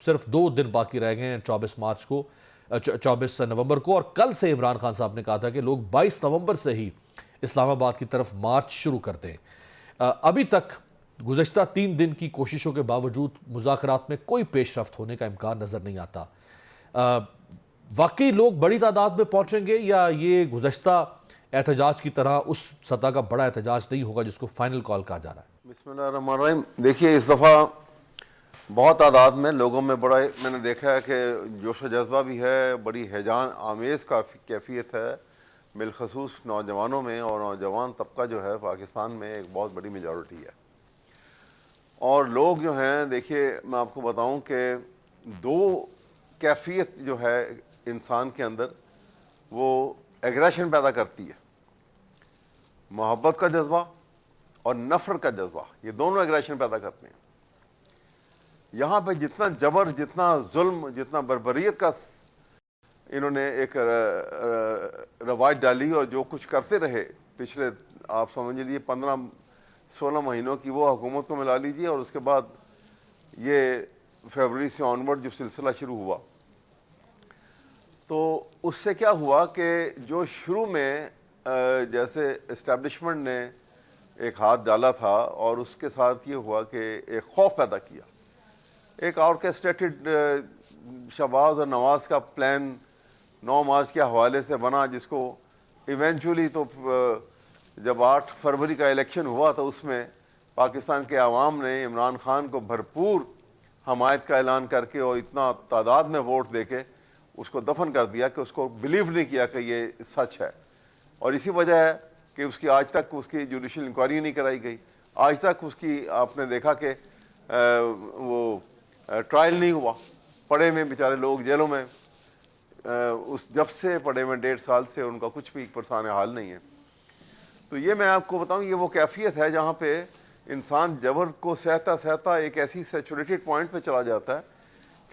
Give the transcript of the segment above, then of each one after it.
صرف 2 دن باقی رہ گئے ہیں 24 مارچ کو 24 نومبر کو، اور کل سے عمران خان صاحب نے کہا تھا کہ لوگ 22 نومبر سے ہی اسلام آباد کی طرف مارچ شروع کر دیں۔ ابھی تک گزشتہ 3 دن کی کوششوں کے باوجود مذاکرات میں کوئی پیش رفت ہونے کا امکان نظر نہیں آتا۔ واقعی لوگ بڑی تعداد میں پہنچیں گے یا یہ گزشتہ احتجاج کی طرح اس سطح کا بڑا احتجاج نہیں ہوگا جس کو فائنل کال کہا جا رہا ہے؟ بسم اللہ الرحمن الرحیم۔ دیکھیے اس دفعہ بہت تعداد میں لوگوں میں بڑا میں نے دیکھا ہے کہ جوش و جذبہ بھی ہے، بڑی ہیجان آمیز کیفیت ہے، بالخصوص نوجوانوں میں، اور نوجوان طبقہ جو ہے پاکستان میں ایک بہت بڑی میجورٹی ہے۔ اور لوگ جو ہیں، دیکھیے میں آپ کو بتاؤں کہ دو کیفیت جو ہے انسان کے اندر وہ ایگریشن پیدا کرتی ہے، محبت کا جذبہ اور نفرت کا جذبہ، یہ دونوں ایگریشن پیدا کرتے ہیں۔ یہاں پہ جتنا جبر، جتنا ظلم، جتنا بربریت کا انہوں نے ایک روایت ڈالی اور جو کچھ کرتے رہے پچھلے، آپ سمجھ لیجیے 15-16 مہینوں کی وہ حکومت کو ملا لیجیے، اور اس کے بعد یہ فیبرری سے آنورڈ جو سلسلہ شروع ہوا، تو اس سے کیا ہوا کہ جو شروع میں جیسے اسٹیبلشمنٹ نے ایک ہاتھ ڈالا تھا، اور اس کے ساتھ یہ ہوا کہ ایک خوف پیدا کیا، ایک آرکیسٹریٹڈ شہباز اور نواز کا پلان 9 مارچ کے حوالے سے بنا، جس کو ایونچولی تو جب 8 فروری کا الیکشن ہوا تو اس میں پاکستان کے عوام نے عمران خان کو بھرپور حمایت کا اعلان کر کے اور اتنا تعداد میں ووٹ دے کے اس کو دفن کر دیا کہ اس کو بلیو نہیں کیا کہ یہ سچ ہے۔ اور اسی وجہ ہے کہ اس کی آج تک اس کی جوڈیشل انکوائری نہیں کرائی گئی، آج تک اس کی آپ نے دیکھا کہ وہ ٹرائل نہیں ہوا، پڑے میں بیچارے لوگ جیلوں میں، اس جب سے پڑے میں 1.5 سال سے ان کا کچھ بھی پرسان حال نہیں ہے۔ تو یہ میں آپ کو بتاؤں، یہ وہ کیفیت ہے جہاں پہ انسان جبر کو سہتا سہتا ایک ایسی سیچوریٹڈ پوائنٹ پہ چلا جاتا ہے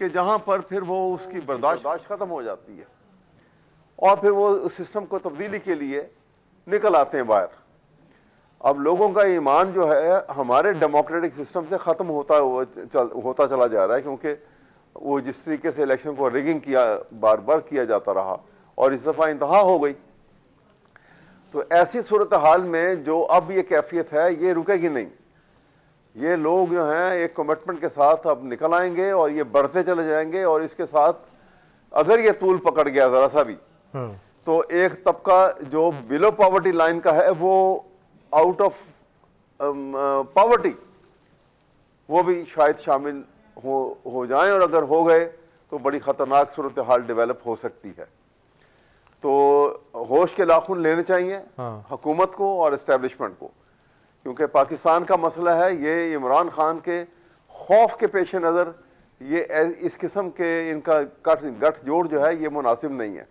کہ جہاں پر پھر وہ اس کی برداشت ختم ہو جاتی ہے، اور پھر وہ اس سسٹم کو تبدیلی کے لیے نکل آتے ہیں باہر۔ اب لوگوں کا ایمان جو ہے ہمارے ڈیموکریٹک سسٹم سے ختم ہوتا چلا جا رہا ہے، کیونکہ وہ جس طریقے سے الیکشن کو ریگنگ کیا، بار بار کیا جاتا رہا، اور اس دفعہ انتہا ہو گئی۔ تو ایسی صورتحال میں جو اب یہ کیفیت ہے یہ رکے گی نہیں، یہ لوگ جو ہیں ایک کمٹمنٹ کے ساتھ اب نکل آئیں گے اور یہ بڑھتے چلے جائیں گے، اور اس کے ساتھ اگر یہ طول پکڑ گیا ذرا سا بھی تو ایک طبقہ جو بلو پاورٹی لائن کا ہے، وہ آؤٹ آف پاورٹی، وہ بھی شاید شامل ہو جائیں، اور اگر ہو گئے تو بڑی خطرناک صورتحال ڈیولپ ہو سکتی ہے۔ تو ہوش کے ناخن لینے چاہیے حکومت کو اور اسٹیبلشمنٹ کو، کیونکہ پاکستان کا مسئلہ ہے یہ عمران خان کے خوف کے پیش نظر یہ اس قسم کے ان کا گٹھ جوڑ جو ہے یہ مناسب نہیں ہے۔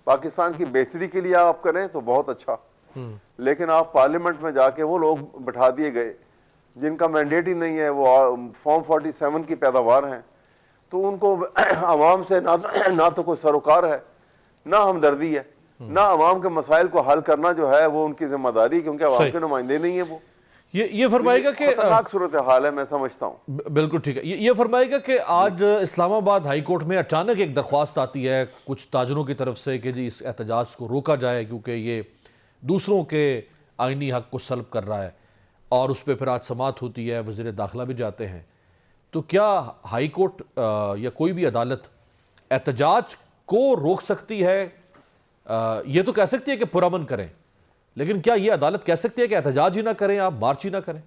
پاکستان کی بہتری کے لیے آپ کریں تو بہت اچھا، لیکن آپ پارلیمنٹ میں جا کے وہ لوگ بٹھا دیے گئے جن کا مینڈیٹ ہی نہیں ہے، وہ فارم 47 کی پیداوار ہیں، تو ان کو عوام سے نہ تو کوئی سروکار ہے، نہ ہمدردی ہے، نہ عوام کے مسائل کو حل کرنا جو ہے وہ ان کی ذمہ داری، کیونکہ عوام کے نمائندے نہیں ہیں وہ۔ یہ فرمائے گا کہ خطرناک صورتحال ہے، میں سمجھتا ہوں۔ بالکل ٹھیک ہے، یہ فرمائے گا کہ آج اسلام آباد ہائی کورٹ میں اچانک ایک درخواست آتی ہے کچھ تاجروں کی طرف سے کہ جی اس احتجاج کو روکا جائے کیونکہ یہ دوسروں کے آئینی حق کو سلب کر رہا ہے، اور اس پہ پھر آج سماعت ہوتی ہے، وزیر داخلہ بھی جاتے ہیں۔ تو کیا ہائی کورٹ یا کوئی بھی عدالت احتجاج کو روک سکتی ہے؟ یہ تو کہہ سکتی ہے کہ پرامن کریں، لیکن کیا یہ عدالت کہہ سکتی ہے کہ احتجاج ہی نہ کریں، آپ مارچ ہی نہ کریں؟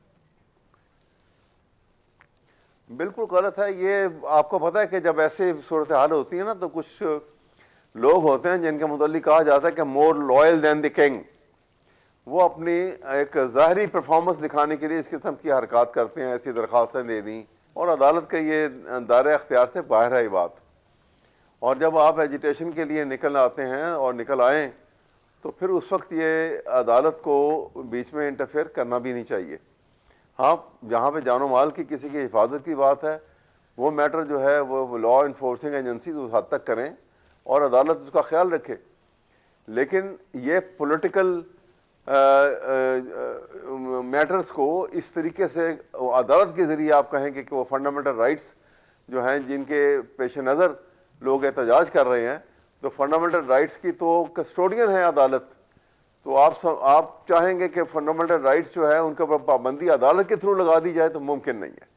بالکل غلط ہے یہ۔ آپ کو پتہ ہے کہ جب ایسے صورتحال ہوتی ہے نا تو کچھ لوگ ہوتے ہیں جن کے متعلق کہا جاتا ہے کہ more loyal then the king, وہ اپنی ایک ظاہری پرفارمنس دکھانے کے لیے اس قسم کی حرکات کرتے ہیں، ایسی درخواستیں دے دیں، اور عدالت کے یہ دائرہ اختیار سے باہر ہے یہ بات۔ اور جب آپ ایجیٹیشن کے لیے نکل آتے ہیں اور نکل آئیں تو پھر اس وقت یہ عدالت کو بیچ میں انٹرفیئر کرنا بھی نہیں چاہیے۔ ہاں، جہاں پہ جان و مال کی کسی کی حفاظت کی بات ہے، وہ میٹر جو ہے وہ لا انفورسنگ ایجنسیز اس حد تک کریں اور عدالت اس کا خیال رکھے، لیکن یہ پولیٹیکل میٹرز کو اس طریقے سے عدالت کے ذریعے آپ کہیں کہ وہ فنڈامنٹل رائٹس جو ہیں جن کے پیش نظر لوگ احتجاج کر رہے ہیں، تو فنڈامنٹل رائٹس کی تو کسٹوڈین ہے عدالت. تو آپ چاہیں گے کہ فنڈامنٹل رائٹس جو ہے ان کے اوپر پابندی عدالت کے تھرو لگا دی جائے، تو ممکن نہیں ہے.